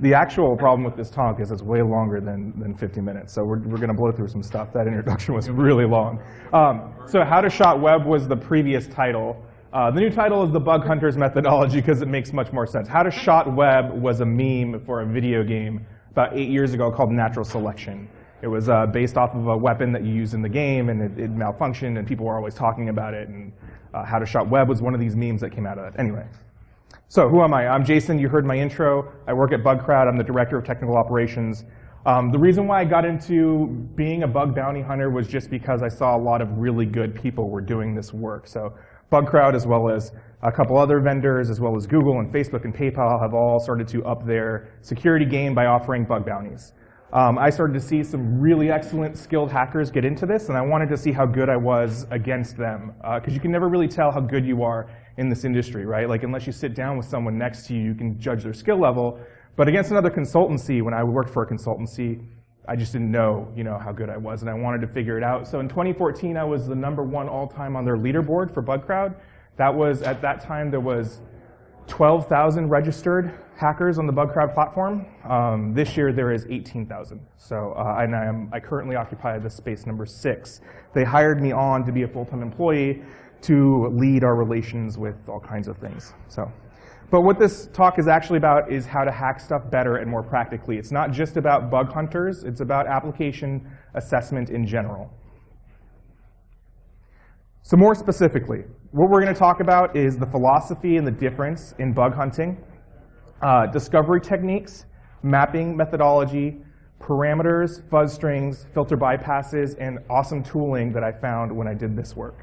The actual problem with this talk is it's way longer than 50 minutes, so we're going to blow through some stuff. That introduction was really long. So How to Shot Web was the previous title. The new title is the Bug Hunters Methodology because it makes much more sense. How to Shot Web was a meme for a video game about 8 years ago called Natural Selection. It was based off of a weapon that you use in the game, and it malfunctioned, and people were always talking about it. And How to Shot Web was one of these memes that came out of that. Anyway, so who am I? I'm Jason. You heard my intro. I work at BugCrowd. I'm the Director of Technical Operations. The reason why I got into being a bug bounty hunter was just because I saw a lot of really good people were doing this work. So BugCrowd, as well as a couple other vendors, as well as Google and Facebook and PayPal, have all started to up their security game by offering bug bounties. I started to see some really excellent, skilled hackers get into this, and I wanted to see how good I was against them. Because you can never really tell how good you are in this industry, right? Like, unless you sit down with someone next to you, you can judge their skill level. But against another consultancy, when I worked for a consultancy, I just didn't know, how good I was, and I wanted to figure it out. So in 2014, I was the #1 all-time on their leaderboard for BugCrowd. That was, at that time, there was 12,000 registered hackers on the BugCrowd platform. This year, there is 18,000. So I currently occupy the space #6. They hired me on to be a full-time employee to lead our relations with all kinds of things. But what this talk is actually about is how to hack stuff better and more practically. It's not just about bug hunters. It's about application assessment in general. So more specifically, what we're going to talk about is the philosophy and the difference in bug hunting, discovery techniques, mapping methodology, parameters, fuzz strings, filter bypasses, and awesome tooling that I found when I did this work.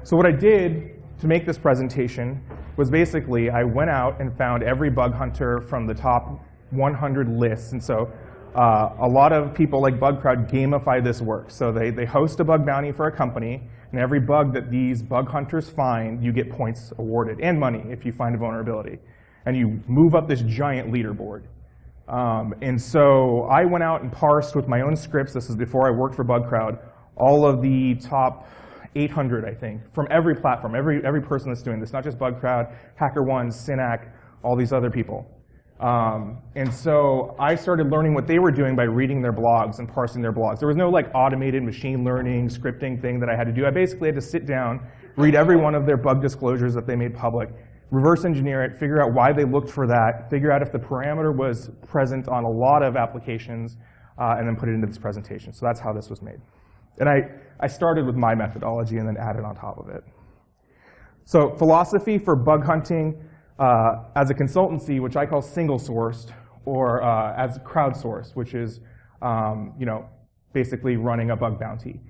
So what I did to make this presentation was basically I went out and found every bug hunter from the top 100 lists. And so a lot of people like BugCrowd gamify this work. So they host a bug bounty for a company, and every bug that these bug hunters find, you get points awarded, and money if you find a vulnerability. And you move up this giant leaderboard. And so I went out and parsed with my own scripts, this is before I worked for BugCrowd, all of the top 800, I think, from every platform, every person that's doing this, not just BugCrowd, HackerOne, Synac, all these other people. And so I started learning what they were doing by reading their blogs and parsing their blogs. There was no like automated machine learning scripting thing that I had to do. I basically had to sit down, read every one of their bug disclosures that they made public, reverse engineer it, figure out why they looked for that, figure out if the parameter was present on a lot of applications, and then put it into this presentation. So that's how this was made. And I started with my methodology and then added on top of it. So philosophy for bug hunting as a consultancy, which I call single-sourced, or as crowdsourced, which is basically running a bug bounty.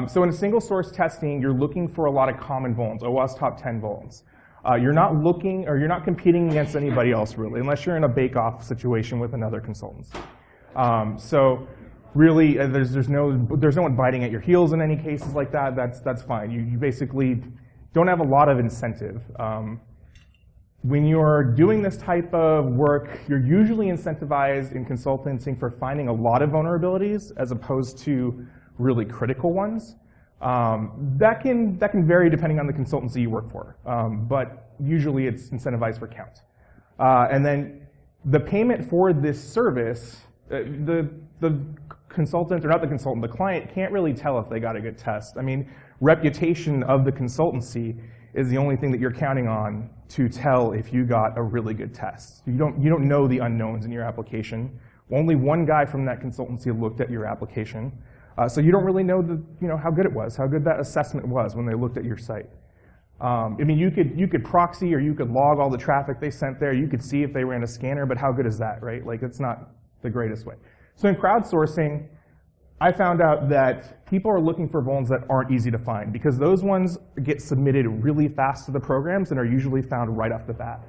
So in single-source testing, you're looking for a lot of common vulns, OWASP top 10 vulns. You're not looking, or you're not competing against anybody else, really, unless you're in a bake-off situation with another consultancy. So really, there's no one biting at your heels in any cases like that. That's fine. You basically don't have a lot of incentive. When you're doing this type of work, you're usually incentivized in consulting for finding a lot of vulnerabilities as opposed to really critical ones. That can vary depending on the consultancy you work for, but usually it's incentivized for count. And then the payment for this service, the consultant, or not the consultant, the client can't really tell if they got a good test. I mean, reputation of the consultancy is the only thing that you're counting on to tell if you got a really good test. You don't know the unknowns in your application. Only one guy from that consultancy looked at your application. So you don't really know how good it was, how good that assessment was when they looked at your site. I mean, you could proxy, or you could log all the traffic they sent there. You could see if they ran a scanner, but how good is that, right? Like, it's not the greatest way. So in crowdsourcing, I found out that people are looking for vulns that aren't easy to find, because those ones get submitted really fast to the programs and are usually found right off the bat.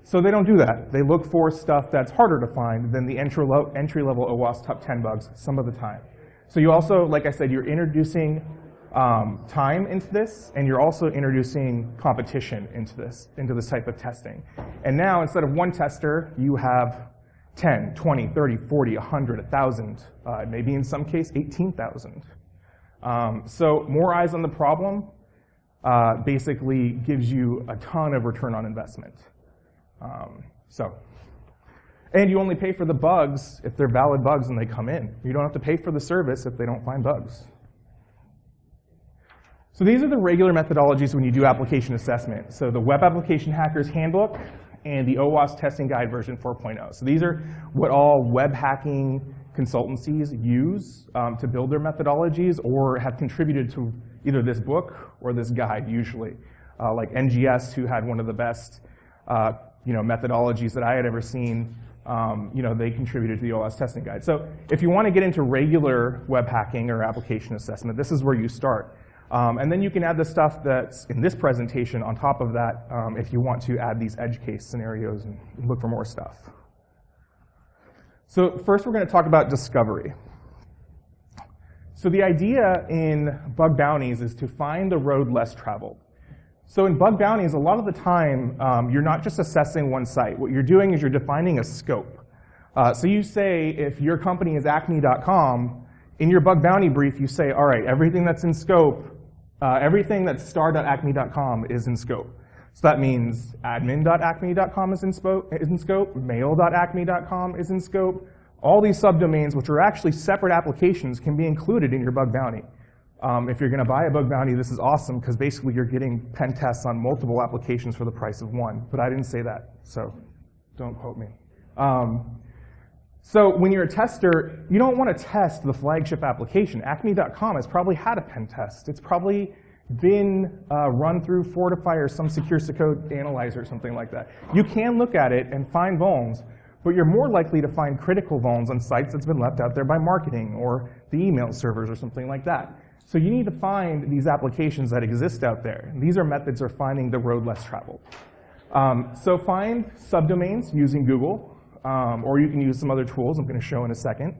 So they don't do that. They look for stuff that's harder to find than the entry-level OWASP top 10 bugs some of the time. So you also, like I said, you're introducing time into this, and you're also introducing competition into this type of testing. And now, instead of one tester, you have 10, 20, 30, 40, 100, 1,000, maybe in some case 18,000. So more eyes on the problem basically gives you a ton of return on investment. And you only pay for the bugs if they're valid bugs and they come in. You don't have to pay for the service if they don't find bugs. So these are the regular methodologies when you do application assessment. So the Web Application Hackers Handbook and the OWASP Testing Guide version 4.0. So these are what all web hacking consultancies use to build their methodologies or have contributed to either this book or this guide usually. Like NGS, who had one of the best methodologies that I had ever seen, they contributed to the OWASP Testing Guide. So if you want to get into regular web hacking or application assessment, this is where you start. And then you can add the stuff that's in this presentation on top of that if you want to add these edge case scenarios and look for more stuff. So first we're going to talk about discovery. So the idea in bug bounties is to find the road less traveled. So in bug bounties, a lot of the time, you're not just assessing one site. What you're doing is you're defining a scope. So you say if your company is acme.com, in your bug bounty brief, you say, all right, everything that's in scope, everything that's star.acme.com is in scope. So that means admin.acme.com is in scope, mail.acme.com is in scope. All these subdomains, which are actually separate applications, can be included in your bug bounty. If you're going to buy a bug bounty, this is awesome, because basically you're getting pen tests on multiple applications for the price of one. But I didn't say that, so don't quote me. So when you're a tester, you don't want to test the flagship application. Acme.com has probably had a pen test. It's probably been run through Fortify or some secure code analyzer or something like that. You can look at it and find vulns, but you're more likely to find critical vulns on sites that's been left out there by marketing or the email servers or something like that. So you need to find these applications that exist out there. And these are methods for finding the road less traveled. So find subdomains using Google. Or you can use some other tools I'm going to show in a second.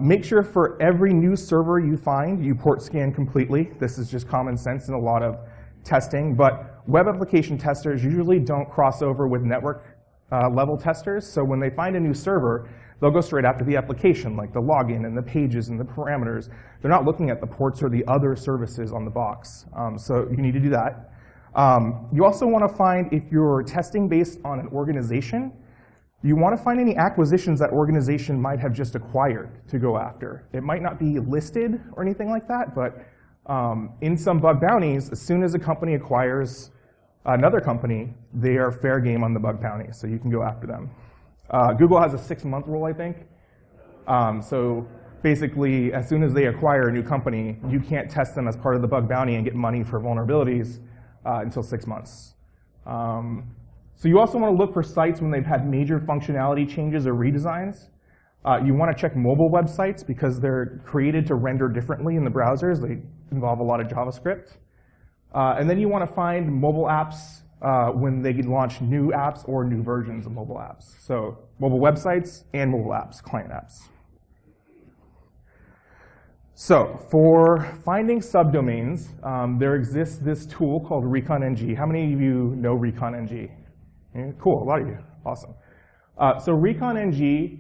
Make sure for every new server you find, you port scan completely. This is just common sense in a lot of testing. But web application testers usually don't cross over with network level testers. So when they find a new server, they'll go straight after the application, like the login and the pages and the parameters. They're not looking at the ports or the other services on the box. So you need to do that. You also want to find, if you're testing based on an organization, you want to find any acquisitions that organization might have just acquired to go after. It might not be listed or anything like that, but in some bug bounties, as soon as a company acquires another company, they are fair game on the bug bounty, so you can go after them. Google has a 6-month rule, I think. So basically, as soon as they acquire a new company, you can't test them as part of the bug bounty and get money for vulnerabilities until 6 months. So you also want to look for sites when they've had major functionality changes or redesigns. You want to check mobile websites because they're created to render differently in the browsers. They involve a lot of JavaScript. And then you want to find mobile apps when they launch new apps or new versions of mobile apps. So mobile websites and mobile apps, client apps. So for finding subdomains, there exists this tool called ReconNG. How many of you know ReconNG? Yeah, cool, a lot of you, awesome. So ReconNG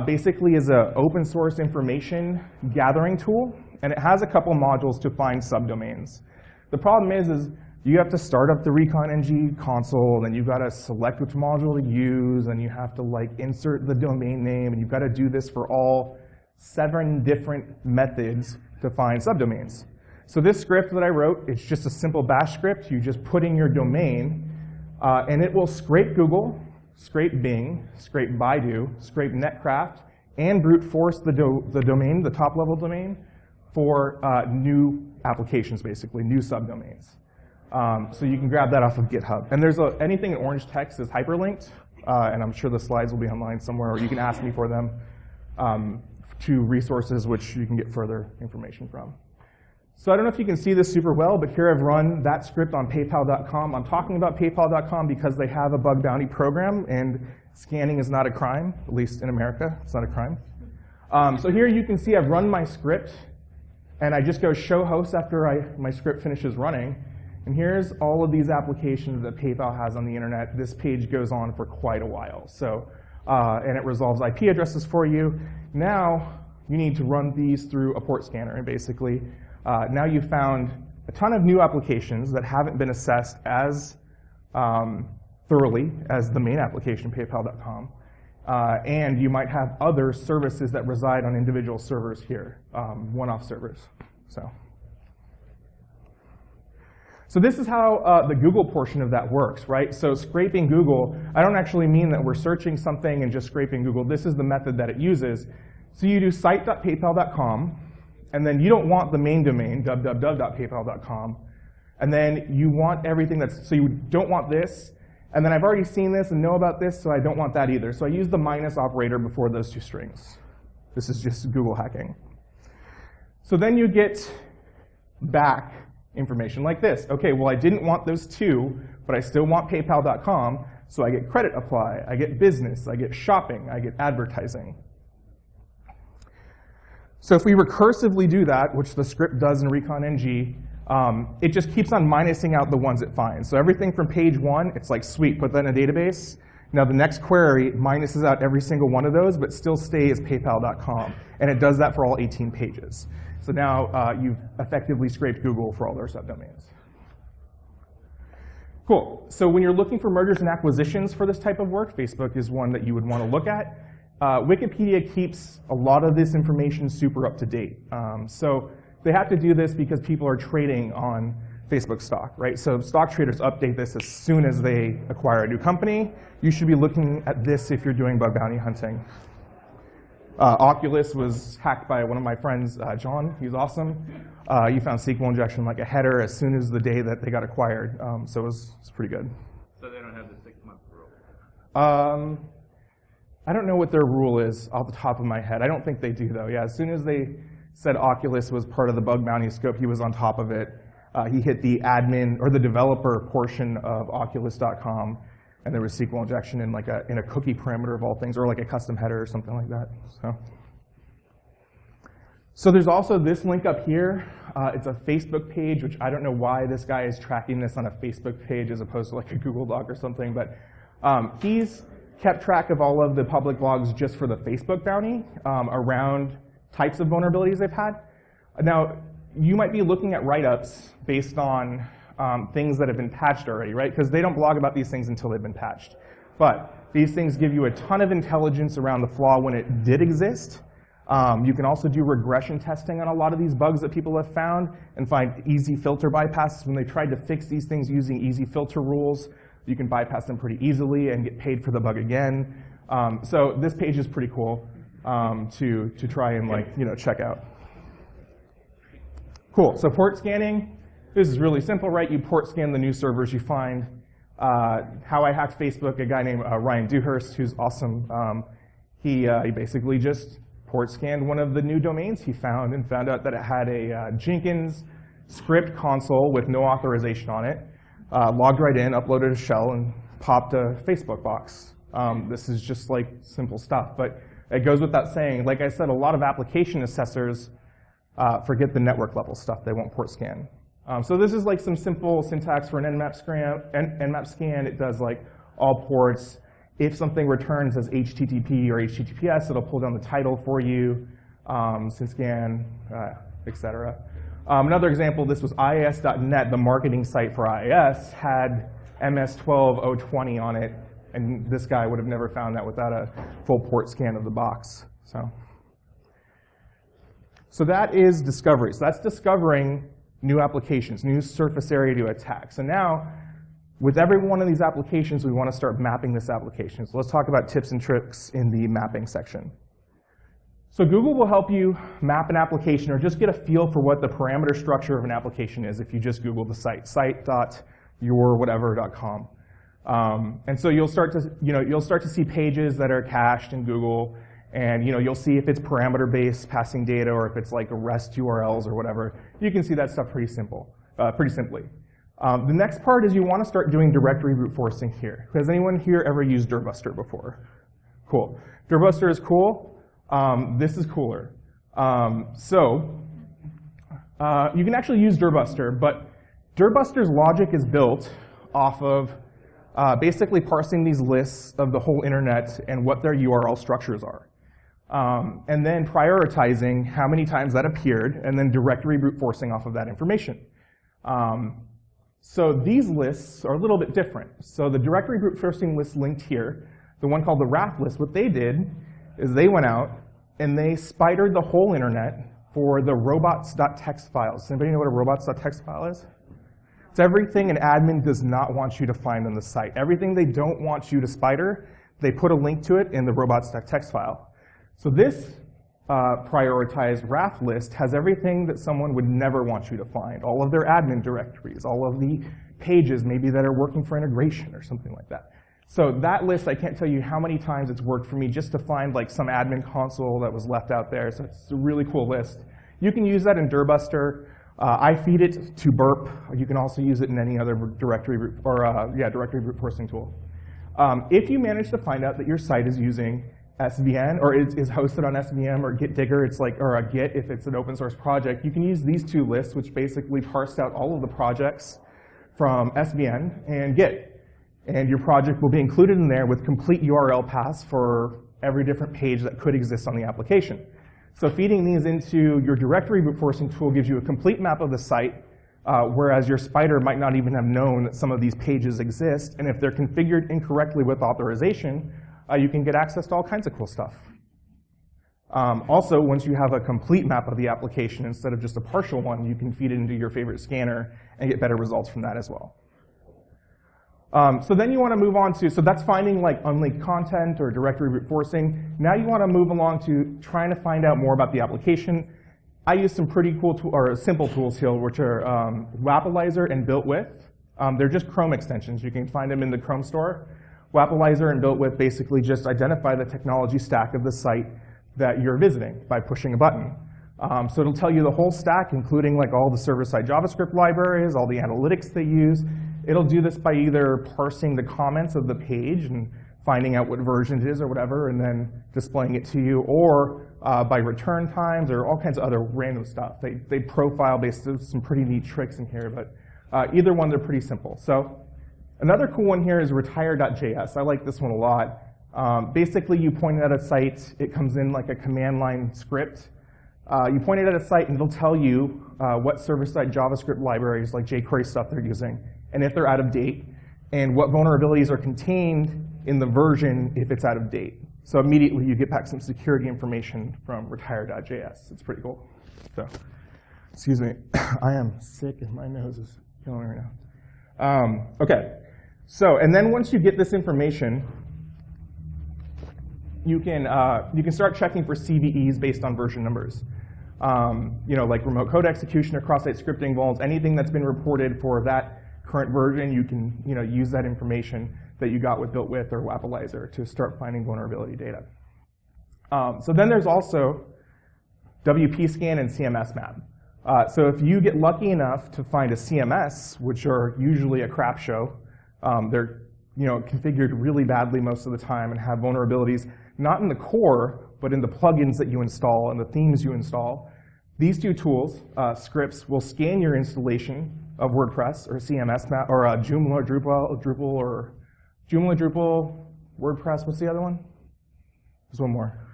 basically is an open source information gathering tool, and it has a couple modules to find subdomains. The problem is you have to start up the ReconNG console, then you've got to select which module to use, and you have to insert the domain name, and you've got to do this for all 7 different methods to find subdomains. So this script that I wrote, it's just a simple bash script. You just put in your domain, and it will scrape Google, scrape Bing, scrape Baidu, scrape Netcraft, and brute force the domain, the top level domain, for new applications, basically, new subdomains. So you can grab that off of GitHub. And there's anything in orange text is hyperlinked, and I'm sure the slides will be online somewhere, or you can ask me for them, to resources which you can get further information from. So I don't know if you can see this super well, but here I've run that script on PayPal.com. I'm talking about PayPal.com because they have a bug bounty program, and scanning is not a crime, at least in America, it's not a crime. So here you can see I've run my script, and I just go show host after my script finishes running. And here's all of these applications that PayPal has on the internet. This page goes on for quite a while. So, and it resolves IP addresses for you. Now you need to run these through a port scanner, and basically, now you've found a ton of new applications that haven't been assessed as thoroughly as the main application, PayPal.com. And you might have other services that reside on individual servers here, one-off servers. So this is how the Google portion of that works, right? So scraping Google, I don't actually mean that we're searching something and just scraping Google. This is the method that it uses. So you do site.paypal.com, and then you don't want the main domain, www.paypal.com, and then you want everything that's, so you don't want this, and then I've already seen this and know about this, so I don't want that either. So I use the minus operator before those two strings. This is just Google hacking. So then you get back information like this. Okay, well, I didn't want those two, but I still want paypal.com, so I get credit apply, I get business, I get shopping, I get advertising. So if we recursively do that, which the script does in recon-ng, it just keeps on minusing out the ones it finds. So everything from page 1, it's like, sweet, put that in a database. Now the next query minuses out every single one of those, but still stays paypal.com. And it does that for all 18 pages. So now you've effectively scraped Google for all their subdomains. Cool. So when you're looking for mergers and acquisitions for this type of work, Facebook is one that you would want to look at. Wikipedia keeps a lot of this information super up to date. So they have to do this because people are trading on Facebook stock, right? So stock traders update this as soon as they acquire a new company. You should be looking at this if you're doing bug bounty hunting. Oculus was hacked by one of my friends, John. He's awesome. He found SQL injection like a header as soon as the day that they got acquired. So it was pretty good. So they don't have the 6-month rule? I don't know what their rule is off the top of my head. I don't think they do, though. Yeah, as soon as they said Oculus was part of the bug bounty scope, he was on top of it. He hit the admin or the developer portion of Oculus.com, and there was SQL injection in like in a cookie parameter of all things, or like a custom header or something like that. So there's also this link up here. It's a Facebook page, which I don't know why this guy is tracking this on a Facebook page as opposed to like a Google Doc or something, but he's kept track of all of the public logs just for the Facebook bounty around types of vulnerabilities they've had. Now, you might be looking at write-ups based on things that have been patched already, right? Because they don't blog about these things until they've been patched. But these things give you a ton of intelligence around the flaw when it did exist. You can also do regression testing on a lot of these bugs that people have found and find easy filter bypasses. When they tried to fix these things using easy filter rules, you can bypass them pretty easily and get paid for the bug again. So this page is pretty cool to try and check out. Cool, so port scanning. This is really simple, right? You port scan the new servers you find. How I hacked Facebook, a guy named Ryan Dewhurst, who's awesome. He basically just port scanned one of the new domains he found and found out that it had a Jenkins script console with no authorization on it. Logged right in, uploaded a shell, and popped a Facebook box. This is just like simple stuff, but it goes without saying. Like I said, a lot of application assessors forget the network level stuff. They won't port scan. So this is like some simple syntax for an Nmap scan. It does like all ports. If something returns as HTTP or HTTPS, it'll pull down the title for you, synscan, etc. Another example, this was IIS.net, the marketing site for IIS, had MS-12 on it, and this guy would have never found that without a full port scan of the box. So that is discovery. So that's discovering new applications, new surface area to attack. So now, with every one of these applications, we want to start mapping this application. So let's talk about tips and tricks in the mapping section. So Google will help you map an application or just get a feel for what the parameter structure of an application is if you just Google the site, site.yourwhatever.com. And so you'll start to see pages that are cached in Google, and you'll see if it's parameter-based passing data or if it's like REST URLs or whatever. You can see that stuff pretty simply. The next part is you want to start doing directory brute forcing here. Has anyone here ever used Dirbuster before? Cool. Dirbuster is cool. This is cooler. You can actually use Dirbuster, but Dirbuster's logic is built off of basically parsing these lists of the whole internet and what their URL structures are. And then prioritizing how many times that appeared, and then directory brute forcing off of that information. So these lists are a little bit different. So the directory brute forcing list linked here, the one called the RAF list, what they did is they went out and they spidered the whole internet for the robots.txt files. Does anybody know what a robots.txt file is? It's everything an admin does not want you to find on the site. Everything they don't want you to spider, they put a link to it in the robots.txt file. So this prioritized RAF list has everything that someone would never want you to find. All of their admin directories, all of the pages maybe that are working for integration or something like that. So that list, I can't tell you how many times it's worked for me just to find like some admin console that was left out there. So it's a really cool list. You can use that in Dirbuster. I feed it to Burp. You can also use it in any other directory directory brute forcing tool. If you manage to find out that your site is using SVN or is hosted on SVM or Git Digger, or a Git if it's an open source project, you can use these two lists, which basically parse out all of the projects from SVN and Git. And your project will be included in there with complete URL paths for every different page that could exist on the application. So feeding these into your directory brute forcing tool gives you a complete map of the site, whereas your spider might not even have known that some of these pages exist. And if they're configured incorrectly with authorization, you can get access to all kinds of cool stuff. Also, once you have a complete map of the application instead of just a partial one, you can feed it into your favorite scanner and get better results from that as well. So then you want to move on to, so that's finding like unlinked content or directory brute forcing. Now you want to move along to trying to find out more about the application. I use some pretty cool simple tools here, which are Wappalizer and Built With. They're just Chrome extensions. You can find them in the Chrome store. Wappalizer and Built With basically just identify the technology stack of the site that you're visiting by pushing a button. So it'll tell you the whole stack, including like all the server-side JavaScript libraries, all the analytics they use. It'll do this by either parsing the comments of the page and finding out what version it is or whatever, and then displaying it to you, or by return times or all kinds of other random stuff. They profile based on some pretty neat tricks in here, but either one, they're pretty simple. So another cool one here is retire.js. I like this one a lot. Basically, you point it at a site. It comes in like a command line script. You point it at a site, and it'll tell you what server-side JavaScript libraries, like jQuery stuff, they're using, and if they're out of date, and what vulnerabilities are contained in the version if it's out of date. So immediately you get back some security information from retire.js. It's pretty cool. So, excuse me, I am sick and my nose is killing me right now. Okay, so and then once you get this information, you can start checking for CVEs based on version numbers. Like remote code execution or cross-site scripting vulns, anything that's been reported for that current version, you can use that information that you got with Built With or Wappalizer to start finding vulnerability data. So then there's also WP Scan and CMS Map. So if you get lucky enough to find a CMS, which are usually a crap show, they're configured really badly most of the time and have vulnerabilities not in the core, but in the plugins that you install and the themes you install. These two tools, scripts, will scan your installation of WordPress or CMS Map or Joomla, Drupal, or Joomla, Drupal, WordPress. What's the other one? There's one more.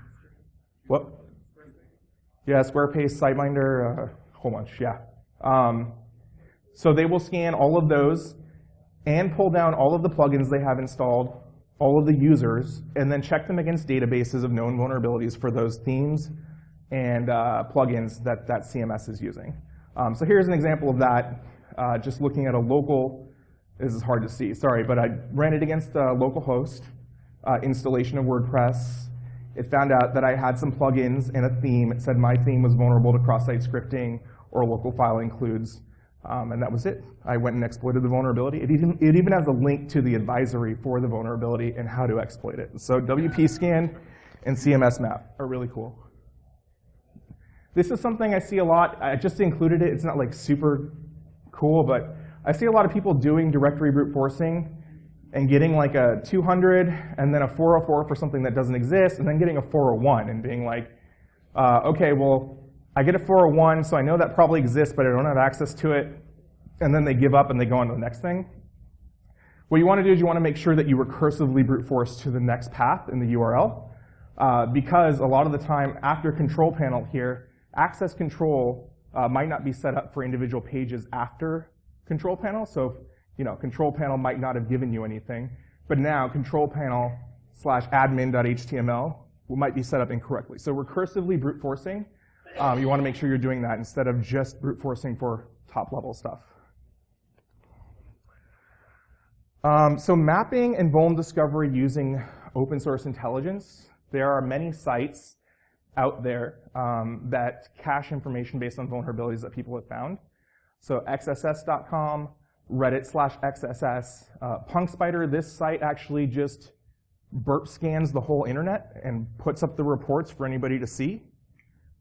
What? Yeah, Squarespace, SiteMinder, a whole bunch, yeah. So they will scan all of those and pull down all of the plugins they have installed, all of the users, and then check them against databases of known vulnerabilities for those themes and plugins that CMS is using. So here's an example of that. Just looking at a local, this is hard to see, sorry, but I ran it against a local host installation of WordPress. It found out that I had some plugins and a theme. It said my theme was vulnerable to cross-site scripting or local file includes, and that was it. I went and exploited the vulnerability. It even has a link to the advisory for the vulnerability and how to exploit it. So WP Scan and CMS Map are really cool. This is something I see a lot. I just included it. It's not like super cool, but I see a lot of people doing directory brute forcing and getting like a 200 and then a 404 for something that doesn't exist, and then getting a 401 and being like, okay, well, I get a 401, so I know that probably exists, but I don't have access to it. And then they give up and they go on to the next thing. What you want to do is you want to make sure that you recursively brute force to the next path in the URL, because a lot of the time after control panel here, access control might not be set up for individual pages after control panel. So control panel might not have given you anything, but now control panel /admin.html might be set up incorrectly. So recursively brute forcing, you want to make sure you're doing that instead of just brute forcing for top level stuff. So mapping and vuln discovery using open source intelligence. There are many sites out there that cache information based on vulnerabilities that people have found. So xss.com, Reddit/xss, PunkSpider, this site actually just burp scans the whole internet and puts up the reports for anybody to see.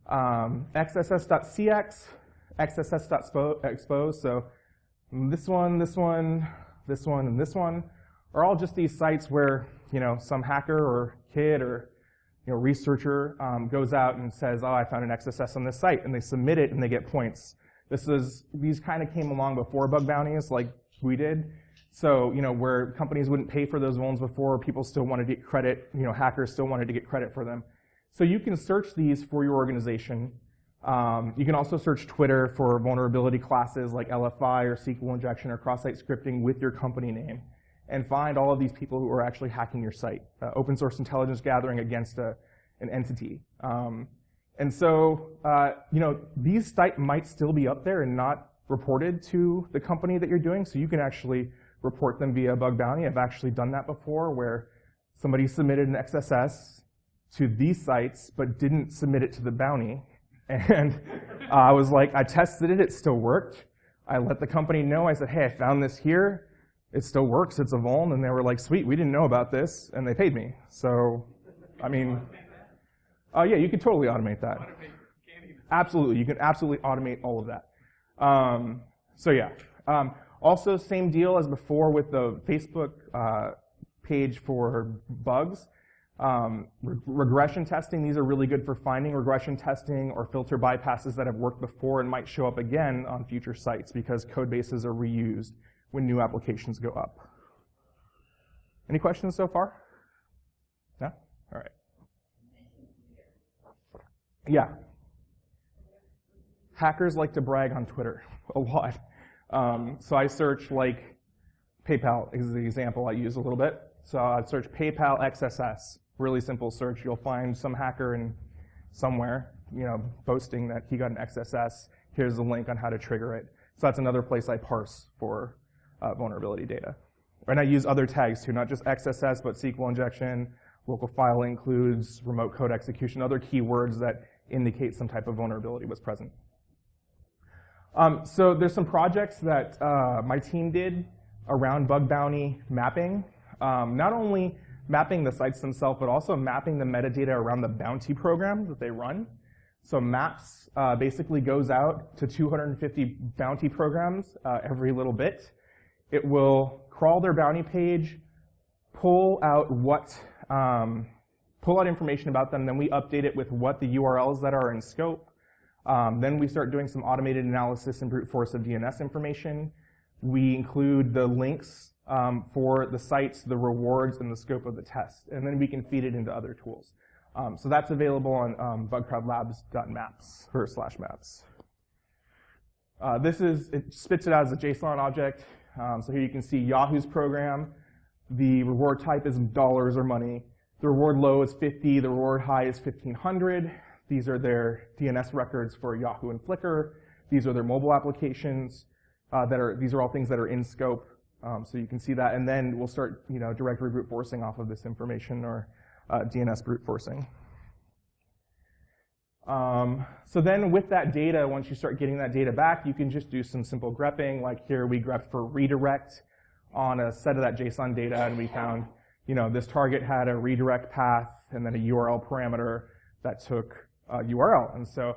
xss.cx, xss.expose, so this one, and this one are all just these sites where some hacker or kid or researcher goes out and says, oh, I found an XSS on this site, and they submit it and they get points. These kind of came along before bug bounties like we did. So, where companies wouldn't pay for those vulns before, people still wanted to get credit, hackers still wanted to get credit for them. So you can search these for your organization. You can also search Twitter for vulnerability classes like LFI or SQL injection or cross-site scripting with your company name and find all of these people who are actually hacking your site. Open source intelligence gathering against an entity. And so, these sites might still be up there and not reported to the company that you're doing, so you can actually report them via bug bounty. I've actually done that before where somebody submitted an XSS to these sites but didn't submit it to the bounty. And I was like, I tested it, it still worked. I let the company know, I said, hey, I found this here. It still works, it's a vuln. And they were like, sweet, we didn't know about this. And they paid me. So, I mean, yeah, you could totally automate that. Absolutely, you can absolutely automate all of that. So yeah. Also, same deal as before with the Facebook page for bugs. Regression testing, these are really good for finding regression testing or filter bypasses that have worked before and might show up again on future sites because code bases are reused when new applications go up. Any questions so far? No? All right. Yeah. Hackers like to brag on Twitter a lot. So I search like PayPal is the example I use a little bit. So I'd search PayPal XSS. Really simple search. You'll find some hacker in somewhere, boasting that he got an XSS. Here's the link on how to trigger it. So that's another place I parse for vulnerability data. And I use other tags too, not just XSS, but SQL injection, local file includes, remote code execution, other keywords that indicate some type of vulnerability was present. So there's some projects that my team did around bug bounty mapping. Not only mapping the sites themselves, but also mapping the metadata around the bounty program that they run. So maps basically goes out to 250 bounty programs every little bit. It will crawl their bounty page, pull out information about them, then we update it with what the URLs that are in scope. Then we start doing some automated analysis and brute force of DNS information. We include the links for the sites, the rewards, and the scope of the test. And then we can feed it into other tools. So that's available on bugcrowdlabs.maps or /maps. It spits it out as a JSON object. So here you can see Yahoo's program. The reward type is dollars or money. The reward low is 50. The reward high is 1,500. These are their DNS records for Yahoo and Flickr. These are their mobile applications. These are all things that are in scope. So you can see that, and then we'll start, directory brute forcing off of this information or DNS brute forcing. So then with that data, once you start getting that data back, you can just do some simple grepping. Like here, we grepped for redirect on a set of that JSON data, and we found, this target had a redirect path and then a URL parameter that took a URL. And so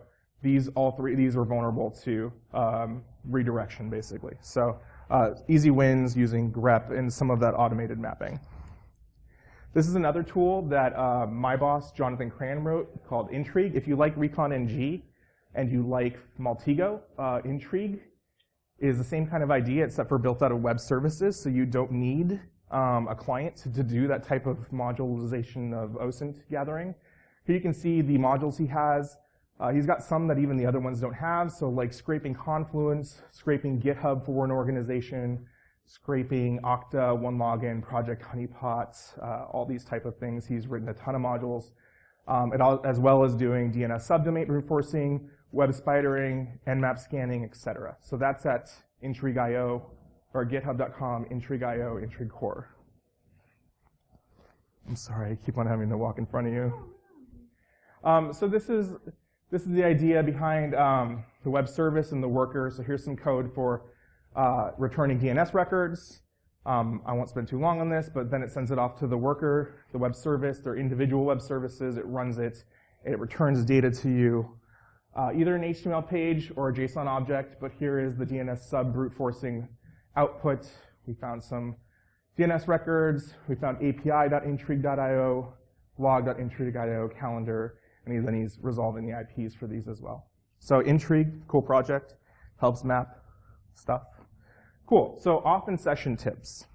all three of these were vulnerable to redirection, basically. So easy wins using grep and some of that automated mapping. This is another tool that my boss, Jonathan Cran, wrote called Intrigue. If you like ReconNG and you like Maltego, Intrigue is the same kind of idea except for built out of web services, so you don't need a client to do that type of modularization of OSINT gathering. Here you can see the modules he has. He's got some that even the other ones don't have, so like scraping Confluence, scraping GitHub for an organization, scraping, Okta, OneLogin, Project Honeypot, all these type of things. He's written a ton of modules, as well as doing DNS subdomain brute forcing, web spidering, Nmap scanning, etc. So that's at Intrigue.io, or github.com, Intrigue.io, Intrigue Core. I'm sorry, I keep on having to walk in front of you. So this is the idea behind the web service and the worker. So here's some code for returning DNS records. I won't spend too long on this, but then it sends it off to the worker, the web service, their individual web services. It runs it. It returns data to you, either an HTML page or a JSON object. But here is the DNS sub brute forcing output. We found some DNS records. We found api.intrigue.io, log.intrigue.io, calendar, and then he's resolving the IPs for these as well. So Intrigue, cool project, helps map stuff. Cool, so auth and session tips.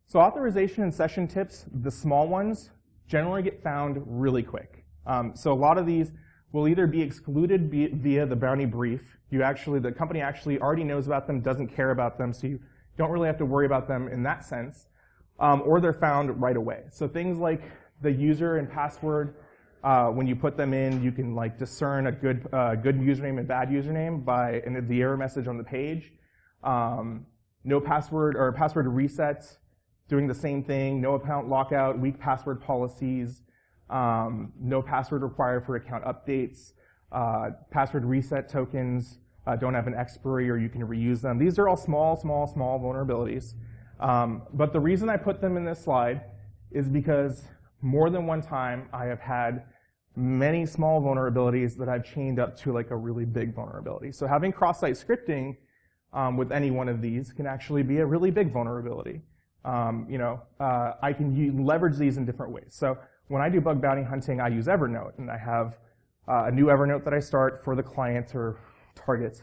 So authorization and session tips, the small ones, generally get found really quick. So a lot of these will either be excluded via the bounty brief. The company actually already knows about them, doesn't care about them, so you don't really have to worry about them in that sense, or they're found right away. So things like the user and password, when you put them in, you can like discern a good username and bad username by the error message on the page. No password or password resets, doing the same thing. No account lockout, weak password policies. No password required for account updates. Password reset tokens don't have an expiry or you can reuse them. These are all small vulnerabilities. But the reason I put them in this slide is because more than one time I have had many small vulnerabilities that I've chained up to like a really big vulnerability. So having cross-site scripting with any one of these can actually be a really big vulnerability. I can leverage these in different ways. So when I do bug bounty hunting, I use Evernote, and I have a new Evernote that I start for the client or target.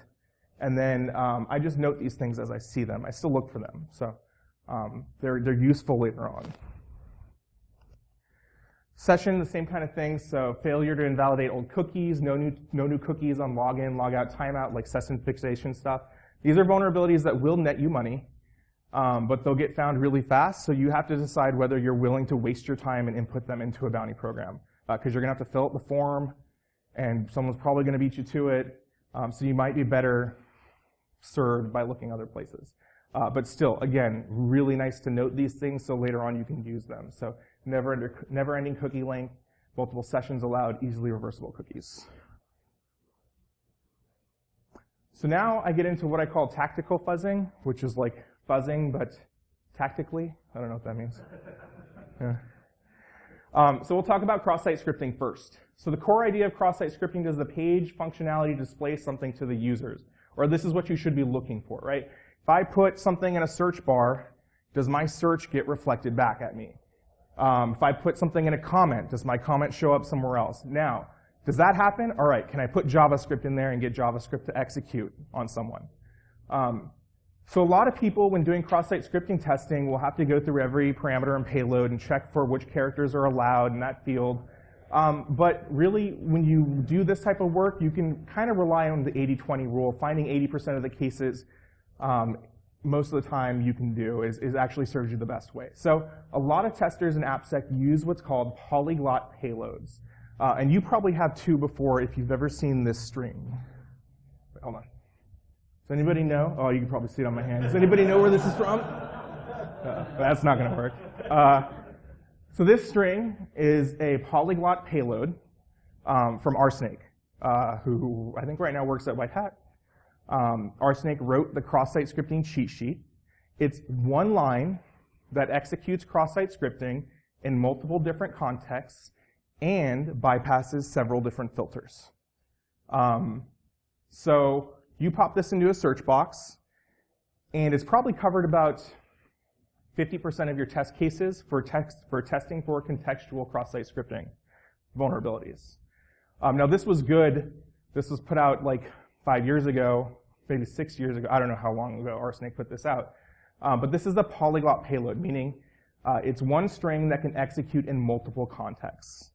And then I just note these things as I see them. I still look for them. So they're useful later on. Session, the same kind of thing. So failure to invalidate old cookies, no new cookies on login, logout, timeout, like session fixation stuff. These are vulnerabilities that will net you money, but they'll get found really fast. So you have to decide whether you're willing to waste your time and input them into a bounty program, because you're going to have to fill out the form, and someone's probably going to beat you to it. So you might be better served by looking other places. But still, again, really nice to note these things so later on you can use them. So never-ending cookie length, multiple sessions allowed, easily reversible cookies. So now I get into what I call tactical fuzzing, which is like fuzzing, but tactically. I don't know what that means. Yeah. So we'll talk about cross-site scripting first. So the core idea of cross-site scripting does the page functionality display something to the users, or this is what you should be looking for, right? If I put something in a search bar, does my search get reflected back at me? If I put something in a comment, does my comment show up somewhere else? Now, does that happen? All right, can I put JavaScript in there and get JavaScript to execute on someone? So a lot of people, when doing cross-site scripting testing, will have to go through every parameter and payload and check for which characters are allowed in that field. But really, when you do this type of work, you can kind of rely on the 80-20 rule. Finding 80% of the cases most of the time you can do is actually serves you the best way. So a lot of testers in AppSec use what's called polyglot payloads. And you probably have two before if you've ever seen this string. Wait, hold on. Does anybody know? Oh, you can probably see it on my hand. Does anybody know where this is from? That's not going to work. So this string is a polyglot payload from Arsnake, who I think right now works at White Hat. Arsnake wrote the cross-site scripting cheat sheet. It's one line that executes cross-site scripting in multiple different contexts and bypasses several different filters. So you pop this into a search box, and it's probably covered about 50% of your test cases for testing for contextual cross-site scripting vulnerabilities. Now this was good. This was put out like 5 years ago, maybe 6 years ago. I don't know how long ago Arsnake put this out. But this is a polyglot payload, meaning it's one string that can execute in multiple contexts.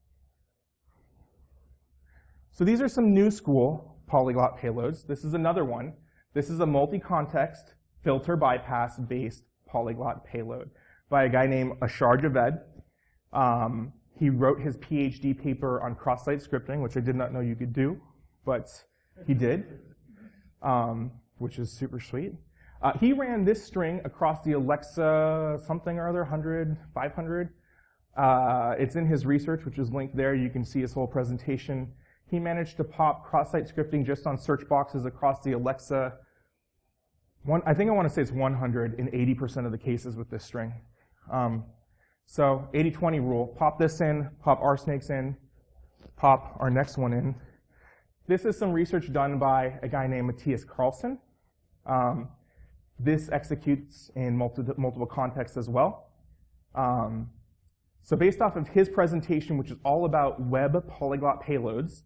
So these are some new school polyglot payloads. This is another one. This is a multi-context filter bypass-based polyglot payload by a guy named Ashar Javed. He wrote his PhD paper on cross-site scripting, which I did not know you could do, but he did, which is super sweet. He ran this string across the Alexa something or other, 100, 500. It's in his research, which is linked there. You can see his whole presentation. He managed to pop cross-site scripting just on search boxes across the Alexa. I think I want to say it's 100 in 80% of the cases with this string. So 80-20 rule, pop this in, pop our snakes in, pop our next one in. This is some research done by a guy named Matthias Carlson. This executes in multiple contexts as well. So based off of his presentation, which is all about web polyglot payloads,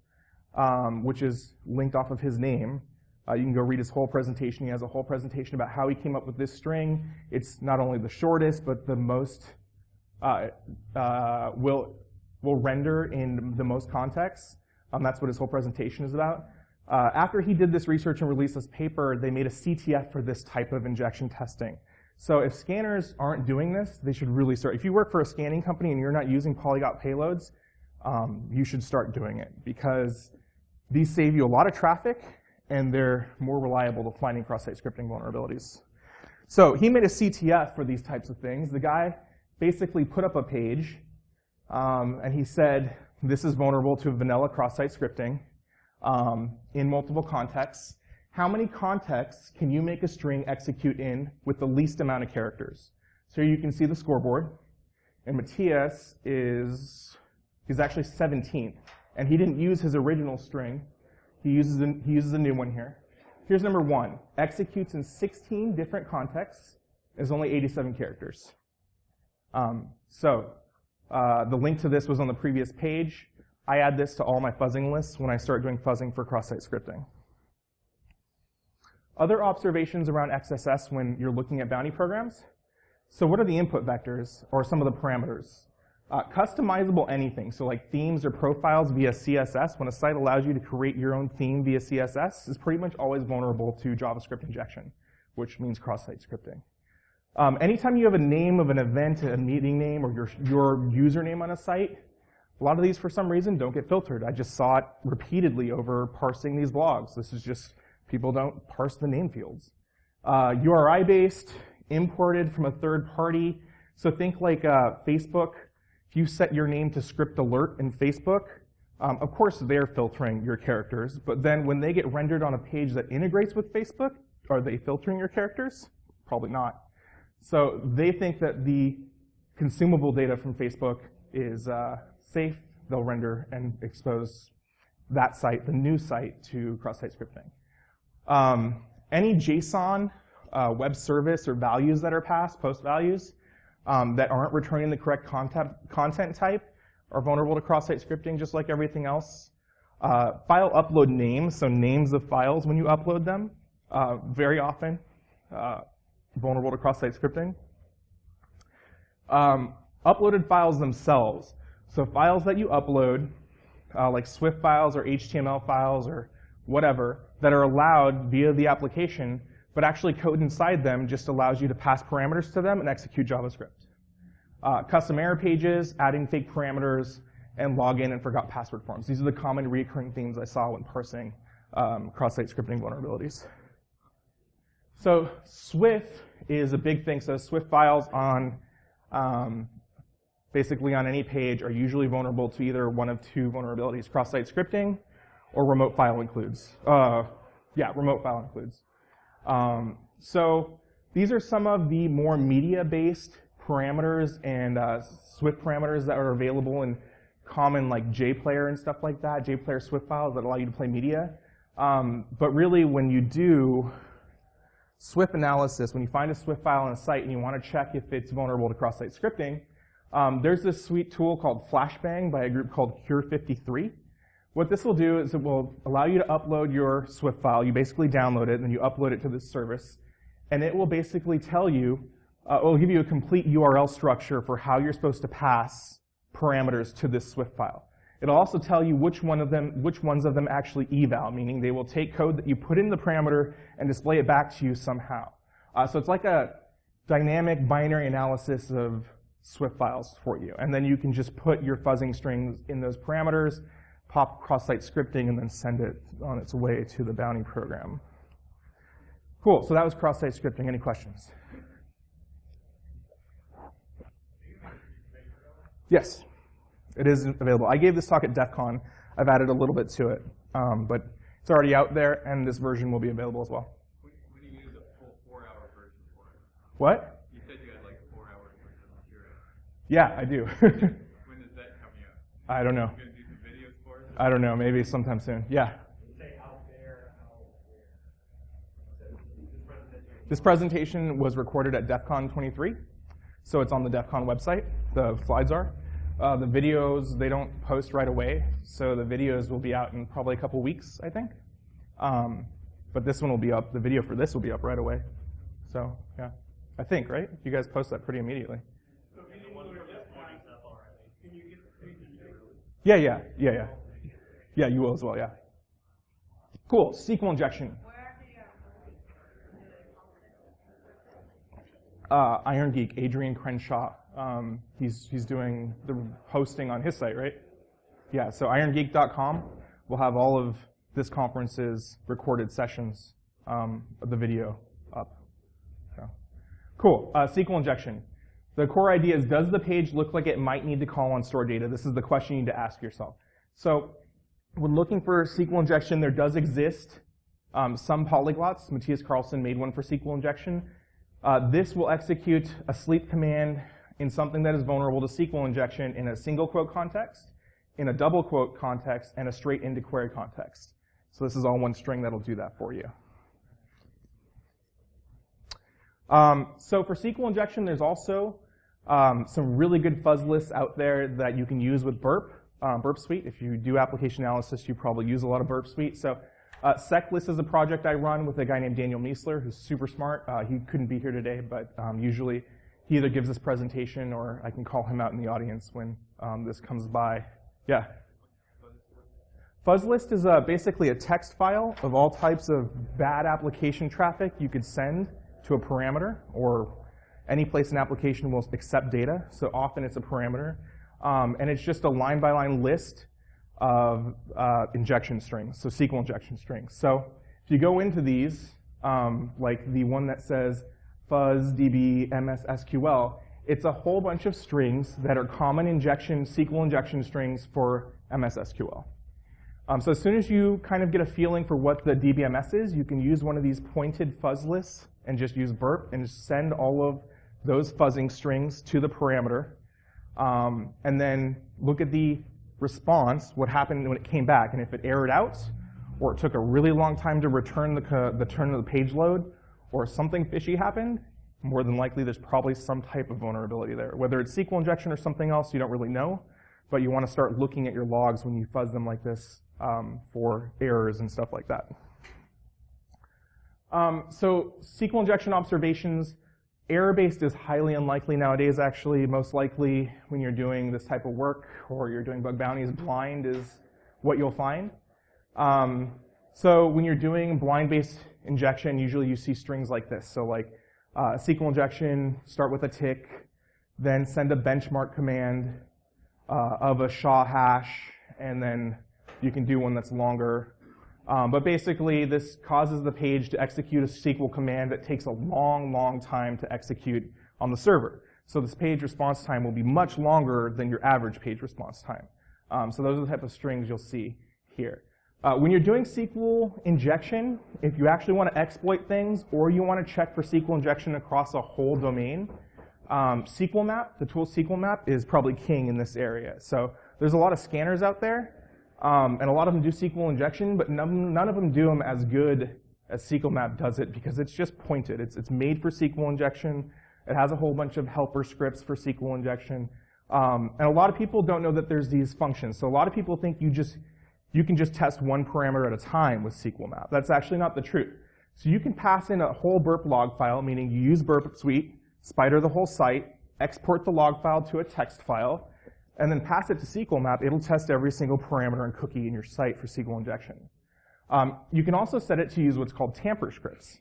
which is linked off of his name, you can go read his whole presentation. He has a whole presentation about how he came up with this string. It's not only the shortest, but the most will render in the most contexts. That's what his whole presentation is about. After he did this research and released this paper, they made a CTF for this type of injection testing. So if scanners aren't doing this, they should really start. If you work for a scanning company and you're not using polyglot payloads, you should start doing it, because these save you a lot of traffic and they're more reliable to finding cross-site scripting vulnerabilities. So he made a CTF for these types of things. The guy basically put up a page and he said, this is vulnerable to vanilla cross-site scripting in multiple contexts. How many contexts can you make a string execute in with the least amount of characters? So you can see the scoreboard. And Matthias he's actually 17th. And he didn't use his original string. He uses a new one here. Here's number 1. Executes in 16 different contexts. Is only 87 characters. The link to this was on the previous page. I add this to all my fuzzing lists when I start doing fuzzing for cross-site scripting. Other observations around XSS when you're looking at bounty programs. So what are the input vectors, or some of the parameters? Customizable anything, so like themes or profiles via CSS. When a site allows you to create your own theme via CSS, is pretty much always vulnerable to JavaScript injection, which means cross-site scripting. Anytime you have a name of an event, a meeting name, or your username on a site, a lot of these, for some reason, don't get filtered. I just saw it repeatedly over parsing these blogs. This is just, people don't parse the name fields. URI-based, imported from a third party. So think like Facebook. If you set your name to script alert in Facebook, of course they're filtering your characters, but then when they get rendered on a page that integrates with Facebook, are they filtering your characters? Probably not. So they think that the consumable data from Facebook is safe. They'll render and expose that site, the new site, to cross-site scripting. Any JSON web service or values that are passed, post values, that aren't returning the correct content type are vulnerable to cross-site scripting, just like everything else. File upload names, so names of files when you upload them, very often vulnerable to cross-site scripting. Uploaded files themselves, so files that you upload, like Swift files or HTML files or whatever, that are allowed via the application, but actually code inside them just allows you to pass parameters to them and execute JavaScript. Custom error pages, adding fake parameters, and login and forgot password forms. These are the common recurring themes I saw when parsing cross-site scripting vulnerabilities. So Swift is a big thing. So Swift files on basically on any page are usually vulnerable to either one of two vulnerabilities: cross-site scripting or remote file includes. Remote file includes. So these are some of the more media-based parameters and Swift parameters that are available in common like JPlayer and stuff like that, JPlayer Swift files that allow you to play media. But really, when you do Swift analysis, when you find a Swift file on a site and you want to check if it's vulnerable to cross-site scripting, there's this sweet tool called Flashbang by a group called Cure53. What this will do is it will allow you to upload your Swift file. You basically download it, and then you upload it to this service. And it will basically tell you, it will give you a complete URL structure for how you're supposed to pass parameters to this Swift file. It'll also tell you which ones of them actually eval, meaning they will take code that you put in the parameter and display it back to you somehow. So it's like a dynamic binary analysis of Swift files for you. And then you can just put your fuzzing strings in those parameters, pop cross-site scripting, and then send it on its way to the Bounty program. Cool, so that was cross-site scripting. Any questions? Yes, it is available. I gave this talk at DEF CON. I've added a little bit to it, but it's already out there, and this version will be available as well. When do you use a full 4-hour version for it? What? You said you had like 4 hours worth of material. Yeah, I do. When is that coming out? I don't know. You going to do some videos for it? I don't know, maybe sometime soon. Yeah. This presentation was recorded at DEF CON 23, so it's on the DEF CON website. The slides are. The videos, they don't post right away, so the videos will be out in probably a couple weeks, I think. But this one will be up, the video for this will be up right away. So, yeah. I think, right? You guys post that pretty immediately. Yeah. Yeah, you will as well, yeah. Cool, SQL injection. Iron Geek, Adrian Crenshaw. He's doing the hosting on his site, right? Yeah, so irongeek.com will have all of this conference's recorded sessions of the video up. So, cool, SQL injection. The core idea is, does the page look like it might need to call on stored data? This is the question you need to ask yourself. So when looking for SQL injection, there does exist some polyglots. Matthias Carlson made one for SQL injection. This will execute a sleep command in something that is vulnerable to SQL injection in a single quote context, in a double quote context, and a straight into query context. So this is all one string that'll do that for you. So for SQL injection, there's also some really good fuzz lists out there that you can use with Burp, Burp Suite. If you do application analysis, you probably use a lot of Burp Suite. So SecList is a project I run with a guy named Daniel Miesler, who's super smart. He couldn't be here today, but usually he either gives this presentation or I can call him out in the audience when this comes by. Yeah. Fuzzlist is basically a text file of all types of bad application traffic you could send to a parameter, or any place an application will accept data. So often it's a parameter. And it's just a line-by-line list of injection strings, so SQL injection strings. So if you go into these, like the one that says fuzz db ms sql, it's a whole bunch of strings that are common SQL injection strings for ms sql. So as soon as you kind of get a feeling for what the DBMS is, you can use one of these pointed fuzz lists and just use burp and just send all of those fuzzing strings to the parameter. And then look at the response, what happened when it came back. And if it errored out, or it took a really long time to return the turn of the page load, or something fishy happened, more than likely there's probably some type of vulnerability there. Whether it's SQL injection or something else, you don't really know, but you want to start looking at your logs when you fuzz them like this for errors and stuff like that. So SQL injection observations, error-based is highly unlikely nowadays, actually. Most likely when you're doing this type of work or you're doing bug bounties, blind is what you'll find. So when you're doing blind-based injection, usually you see strings like this. So like SQL injection, start with a tick, then send a benchmark command of a SHA hash, and then you can do one that's longer. But basically, this causes the page to execute a SQL command that takes a long, long time to execute on the server. So this page response time will be much longer than your average page response time. So those are the type of strings you'll see here. When you're doing SQL injection, if you actually want to exploit things or you want to check for SQL injection across a whole domain, SQL Map, the tool SQL Map, is probably king in this area. So there's a lot of scanners out there, and a lot of them do SQL injection, but none of them do them as good as SQL Map does it because it's just pointed. It's made for SQL injection. It has a whole bunch of helper scripts for SQL injection. And a lot of people don't know that there's these functions. So a lot of people think you can just test one parameter at a time with SQL Map. That's actually not the truth. So you can pass in a whole burp log file, meaning you use Burp Suite, spider the whole site, export the log file to a text file, and then pass it to SQL Map. It'll test every single parameter and cookie in your site for SQL injection. You can also set it to use what's called tamper scripts.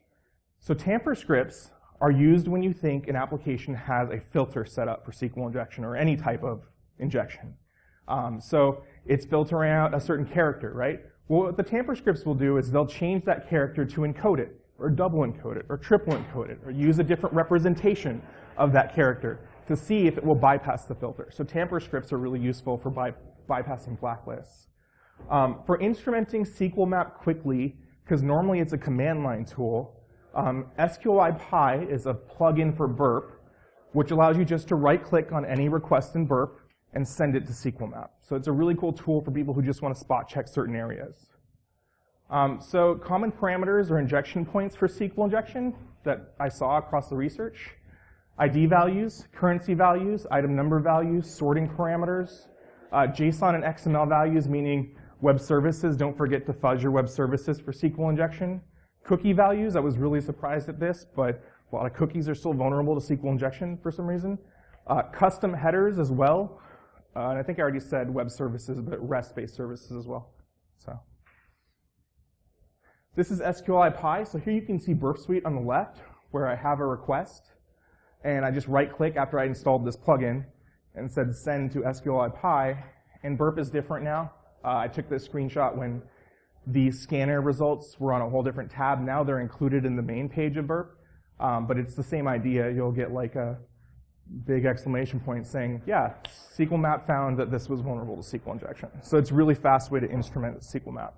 So tamper scripts are used when you think an application has a filter set up for SQL injection or any type of injection. So it's filtering out a certain character, right? Well, what the tamper scripts will do is they'll change that character to encode it, or double encode it, or triple encode it, or use a different representation of that character to see if it will bypass the filter. So tamper scripts are really useful for bypassing blacklists. For instrumenting SQL map quickly, because normally it's a command line tool, SQLi Pi is a plugin for Burp, which allows you just to right-click on any request in Burp and send it to SQL map. So it's a really cool tool for people who just want to spot check certain areas. So common parameters or injection points for SQL injection that I saw across the research: ID values, currency values, item number values, sorting parameters, JSON and XML values, meaning web services. Don't forget to fuzz your web services for SQL injection. Cookie values, I was really surprised at this, but a lot of cookies are still vulnerable to SQL injection for some reason. Custom headers as well. And I think I already said web services, but REST-based services as well. So this is SQLi Pi. So here you can see Burp Suite on the left, where I have a request. And I just right-click after I installed this plugin and said send to SQLi Pi. And Burp is different now. I took this screenshot when the scanner results were on a whole different tab. Now they're included in the main page of Burp. But it's the same idea. You'll get like a big exclamation point saying, yeah, SQL map found that this was vulnerable to SQL injection. So it's a really fast way to instrument SQL map.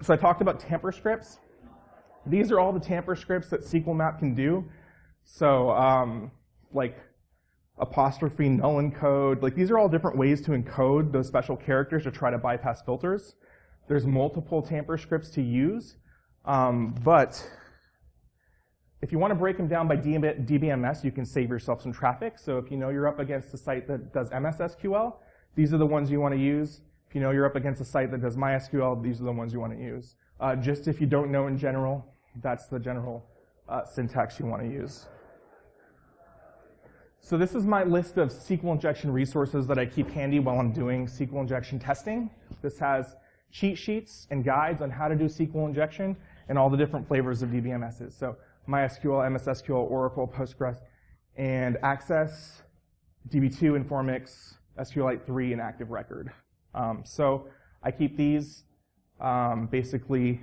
So I talked about tamper scripts. These are all the tamper scripts that SQL map can do. So like apostrophe null encode, like these are all different ways to encode those special characters to try to bypass filters. There's multiple tamper scripts to use, but if you want to break them down by DBMS, you can save yourself some traffic. So if you know you're up against a site that does MS SQL, these are the ones you want to use. If you know you're up against a site that does MySQL, these are the ones you want to use. Just if you don't know in general, that's the general syntax you want to use. So this is my list of SQL injection resources that I keep handy while I'm doing SQL injection testing. This has cheat sheets and guides on how to do SQL injection and all the different flavors of DBMSs. So MySQL, MS SQL, Oracle, Postgres, and Access, DB2, Informix, SQLite 3, and Active Record. So I keep these basically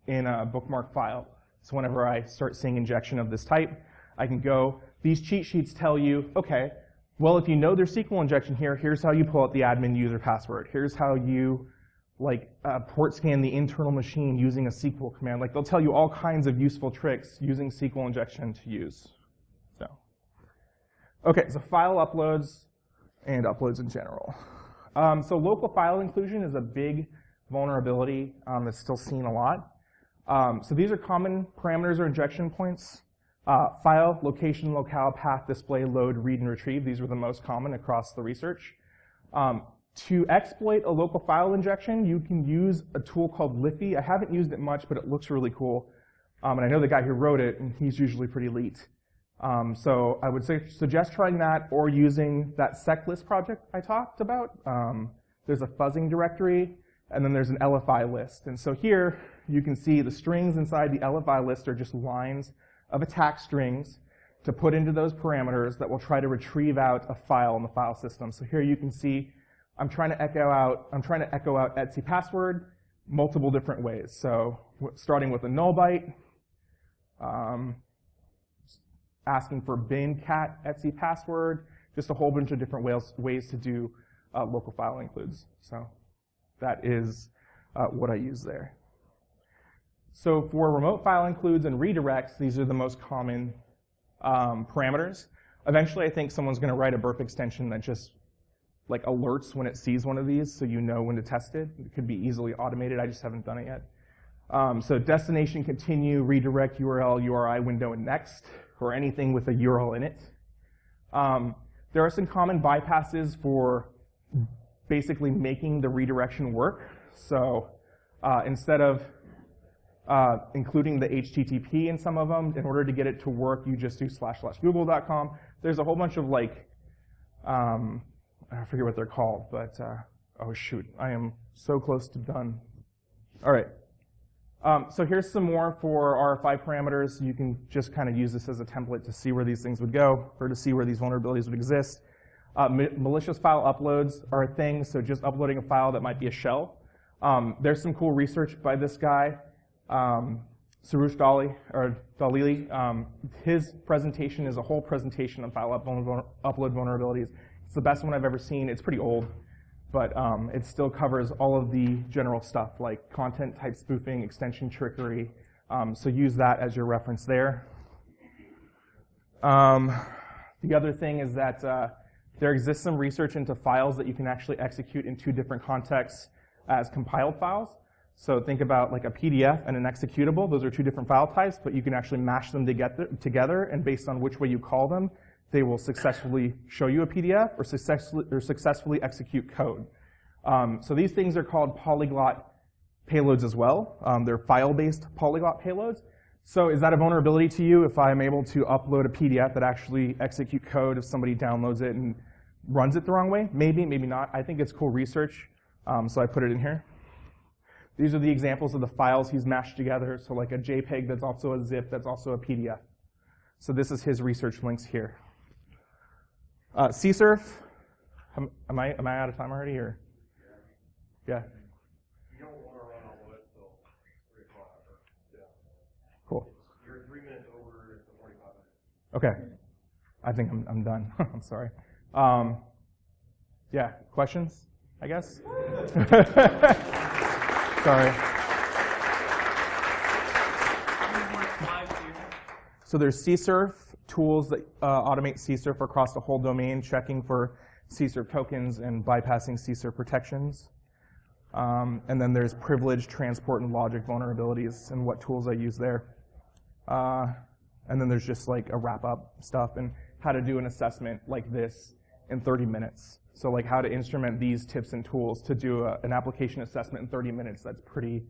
in a bookmark file. So whenever I start seeing injection of this type, I can go. These cheat sheets tell you, okay, well, if you know there's SQL injection here, here's how you pull out the admin user password. Here's how you port scan the internal machine using a SQL command. Like they'll tell you all kinds of useful tricks using SQL injection to use. So, okay, so file uploads and uploads in general. So local file inclusion is a big vulnerability that's still seen a lot. So these are common parameters or injection points. File, location, locale, path, display, load, read, and retrieve. These are the most common across the research. To exploit a local file injection, you can use a tool called Liffey. I haven't used it much, but it looks really cool. And I know the guy who wrote it, and he's usually pretty elite. So I would suggest trying that or using that seclist project I talked about. There's a fuzzing directory, and then there's an LFI list. And so here, you can see the strings inside the LFI list are just lines of attack strings to put into those parameters that will try to retrieve out a file in the file system. So here you can see I'm trying to echo out etc password multiple different ways. So starting with a null byte, asking for bin cat etc password, just a whole bunch of different ways to do local file includes. So that is what I use there. So for remote file includes and redirects, these are the most common parameters. Eventually, I think someone's going to write a burp extension that just alerts when it sees one of these, so you know when to test it. It could be easily automated. I just haven't done it yet. So destination, continue, redirect, URL, URI, window, and next, or anything with a URL in it. There are some common bypasses for basically making the redirection work. So instead of including the HTTP in some of them, in order to get it to work, you just do //google.com. There's a whole bunch of I forget what they're called, but oh shoot, I am so close to done. All right. So here's some more for our 5 parameters. You can just kind of use this as a template to see where these things would go, or to see where these vulnerabilities would exist. Malicious file uploads are a thing, so just uploading a file that might be a shell. There's some cool research by this guy, Sarush Dalili. His presentation is a whole presentation on file upload vulnerabilities. It's the best one I've ever seen. It's pretty old, but it still covers all of the general stuff like content type spoofing, extension trickery. So use that as your reference there. The other thing is that there exists some research into files that you can actually execute in 2 different contexts as compiled files. So think about like a PDF and an executable. Those are 2 different file types, but you can actually mash them together, and based on which way you call them, they will successfully show you a PDF or successfully execute code. So these things are called polyglot payloads as well. They're file-based polyglot payloads. So is that a vulnerability to you if I'm able to upload a PDF that actually execute code if somebody downloads it and runs it the wrong way? Maybe, maybe not. I think it's cool research, so I put it in here. These are the examples of the files he's mashed together. So like a JPEG that's also a zip, that's also a PDF. So this is his research links here. CSRF, am I out of time already, or? Yeah. You don't want to run all the way until 3 o'clock. Yeah. Cool. You're 3 minutes over the 45 minutes. Okay. I think I'm done. I'm sorry. Yeah, questions, I guess? Sorry. So there's CSRF tools that automate CSRF across the whole domain, checking for CSRF tokens and bypassing CSRF protections. And then there's privilege, transport, and logic vulnerabilities and what tools I use there. And then there's just like a wrap-up stuff and how to do an assessment like this in 30 minutes. So like how to instrument these tips and tools to do an application assessment in 30 minutes. That's pretty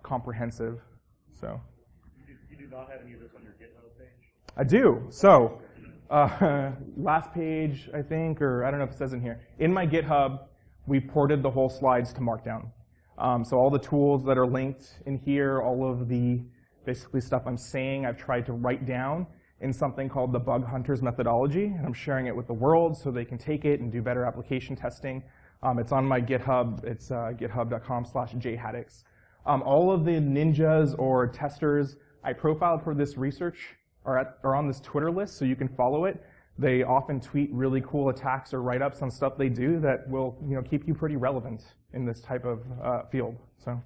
comprehensive. So You do not have any of this on your GitHub page? I do. So last page, I think, or I don't know if it says in here. In my GitHub, we ported the whole slides to Markdown. So all the tools that are linked in here, all of the basically stuff I'm saying, I've tried to write down in something called the Bug Hunters methodology, and I'm sharing it with the world so they can take it and do better application testing. It's on my GitHub. It's github.com/jhaddix. All of the ninjas or testers I profiled for this research are on this Twitter list, so you can follow it. They often tweet really cool attacks or write-ups on stuff they do that will keep you pretty relevant in this type of field. So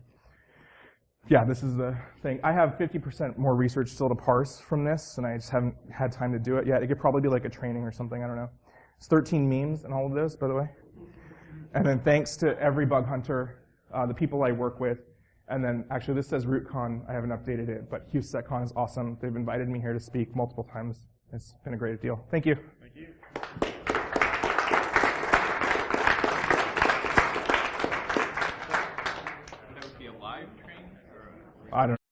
yeah, this is the thing. I have 50% more research still to parse from this, and I just haven't had time to do it yet. It could probably be like a training or something. I don't know. It's 13 memes in all of this, by the way. And then thanks to every bug hunter, the people I work with. And then actually this says RootCon. I haven't updated it, but HouSecCon is awesome. They've invited me here to speak multiple times. It's been a great deal. Thank you. Thank you. That would be a live training? I don't know.